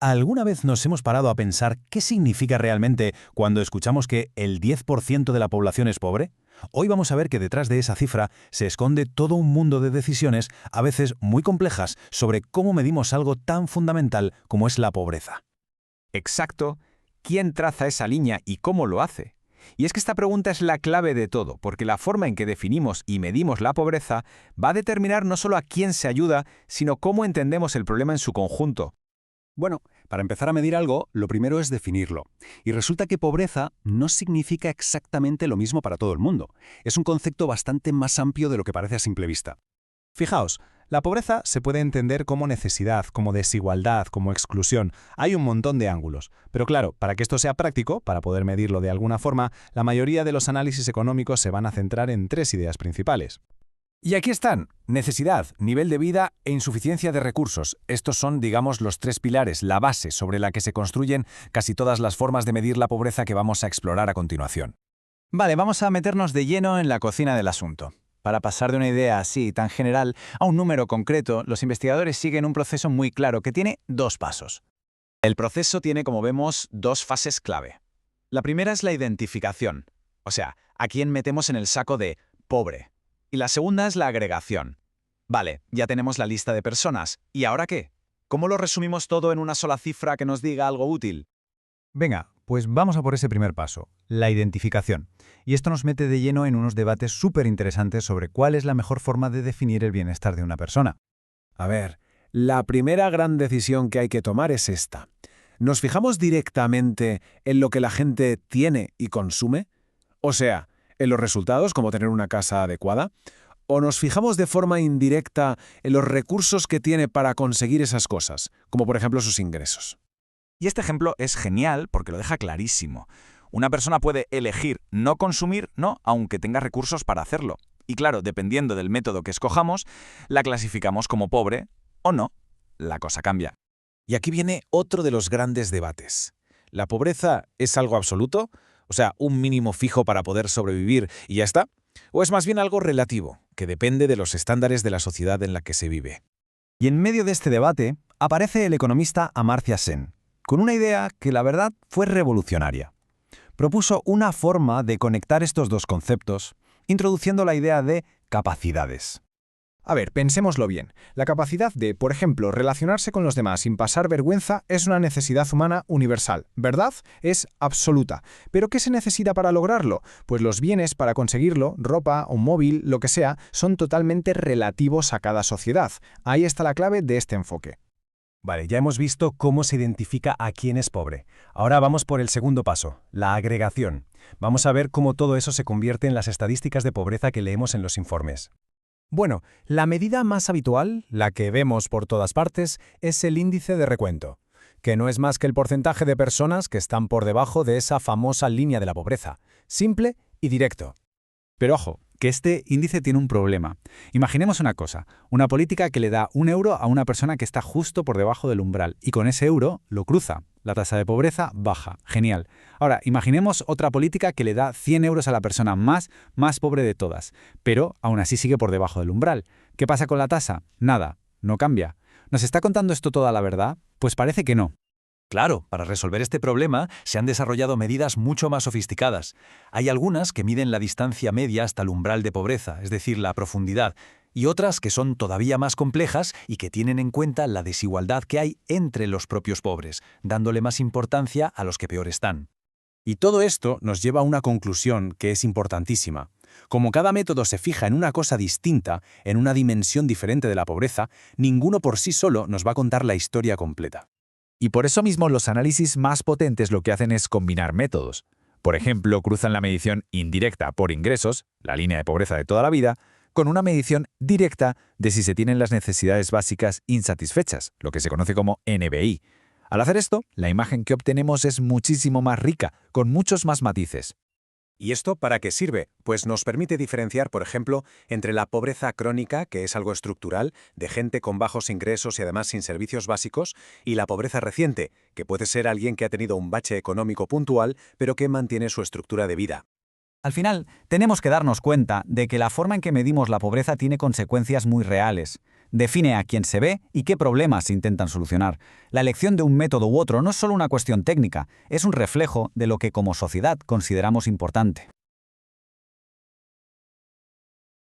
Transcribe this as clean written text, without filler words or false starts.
¿Alguna vez nos hemos parado a pensar qué significa realmente cuando escuchamos que el 10% de la población es pobre? Hoy vamos a ver que detrás de esa cifra se esconde todo un mundo de decisiones, a veces muy complejas, sobre cómo medimos algo tan fundamental como es la pobreza. Exacto, ¿quién traza esa línea y cómo lo hace? Y es que esta pregunta es la clave de todo, porque la forma en que definimos y medimos la pobreza va a determinar no solo a quién se ayuda, sino cómo entendemos el problema en su conjunto. Bueno, para empezar a medir algo, lo primero es definirlo. Y resulta que pobreza no significa exactamente lo mismo para todo el mundo. Es un concepto bastante más amplio de lo que parece a simple vista. Fijaos, la pobreza se puede entender como necesidad, como desigualdad, como exclusión. Hay un montón de ángulos. Pero claro, para que esto sea práctico, para poder medirlo de alguna forma, la mayoría de los análisis económicos se van a centrar en tres ideas principales. Y aquí están: necesidad, nivel de vida e insuficiencia de recursos. Estos son, digamos, los tres pilares, la base sobre la que se construyen casi todas las formas de medir la pobreza que vamos a explorar a continuación. Vale, vamos a meternos de lleno en la cocina del asunto. Para pasar de una idea así, tan general, a un número concreto, los investigadores siguen un proceso muy claro que tiene dos pasos. El proceso tiene, como vemos, dos fases clave. La primera es la identificación, o sea, a quién metemos en el saco de pobre. Y la segunda es la agregación. Vale, ya tenemos la lista de personas. ¿Y ahora qué? ¿Cómo lo resumimos todo en una sola cifra que nos diga algo útil? Venga, pues vamos a por ese primer paso, la identificación. Y esto nos mete de lleno en unos debates súper interesantes sobre cuál es la mejor forma de definir el bienestar de una persona. A ver, la primera gran decisión que hay que tomar es esta. ¿Nos fijamos directamente en lo que la gente tiene y consume? O sea, en los resultados, como tener una casa adecuada, ¿o nos fijamos de forma indirecta en los recursos que tiene para conseguir esas cosas, como por ejemplo sus ingresos? Y este ejemplo es genial porque lo deja clarísimo. Una persona puede elegir no consumir, no, aunque tenga recursos para hacerlo. Y claro, dependiendo del método que escojamos, la clasificamos como pobre o no. La cosa cambia. Y aquí viene otro de los grandes debates. ¿La pobreza es algo absoluto? O sea, un mínimo fijo para poder sobrevivir y ya está. ¿O es más bien algo relativo, que depende de los estándares de la sociedad en la que se vive? Y en medio de este debate aparece el economista Amartya Sen, con una idea que la verdad fue revolucionaria. Propuso una forma de conectar estos dos conceptos, introduciendo la idea de capacidades. A ver, pensémoslo bien. La capacidad de, por ejemplo, relacionarse con los demás sin pasar vergüenza es una necesidad humana universal, ¿verdad? Es absoluta. ¿Pero qué se necesita para lograrlo? Pues los bienes para conseguirlo, ropa, un móvil, lo que sea, son totalmente relativos a cada sociedad. Ahí está la clave de este enfoque. Vale, ya hemos visto cómo se identifica a quién es pobre. Ahora vamos por el segundo paso, la agregación. Vamos a ver cómo todo eso se convierte en las estadísticas de pobreza que leemos en los informes. Bueno, la medida más habitual, la que vemos por todas partes, es el índice de recuento, que no es más que el porcentaje de personas que están por debajo de esa famosa línea de la pobreza. Simple y directo. Pero ojo, que este índice tiene un problema. Imaginemos una cosa, una política que le da 1 euro a una persona que está justo por debajo del umbral y con ese euro lo cruza. La tasa de pobreza baja. Genial. Ahora, imaginemos otra política que le da 100 euros a la persona más pobre de todas, pero aún así sigue por debajo del umbral. ¿Qué pasa con la tasa? Nada, no cambia. ¿Nos está contando esto toda la verdad? Pues parece que no. Claro, para resolver este problema se han desarrollado medidas mucho más sofisticadas. Hay algunas que miden la distancia media hasta el umbral de pobreza, es decir, la profundidad, y otras que son todavía más complejas y que tienen en cuenta la desigualdad que hay entre los propios pobres, dándole más importancia a los que peor están. Y todo esto nos lleva a una conclusión que es importantísima. Como cada método se fija en una cosa distinta, en una dimensión diferente de la pobreza, ninguno por sí solo nos va a contar la historia completa. Y por eso mismo los análisis más potentes lo que hacen es combinar métodos. Por ejemplo, cruzan la medición indirecta por ingresos, la línea de pobreza de toda la vida, con una medición directa de si se tienen las necesidades básicas insatisfechas, lo que se conoce como NBI. Al hacer esto, la imagen que obtenemos es muchísimo más rica, con muchos más matices. ¿Y esto para qué sirve? Pues nos permite diferenciar, por ejemplo, entre la pobreza crónica, que es algo estructural, de gente con bajos ingresos y además sin servicios básicos, y la pobreza reciente, que puede ser alguien que ha tenido un bache económico puntual, pero que mantiene su estructura de vida. Al final, tenemos que darnos cuenta de que la forma en que medimos la pobreza tiene consecuencias muy reales. Define a quién se ve y qué problemas se intentan solucionar. La elección de un método u otro no es solo una cuestión técnica, es un reflejo de lo que como sociedad consideramos importante.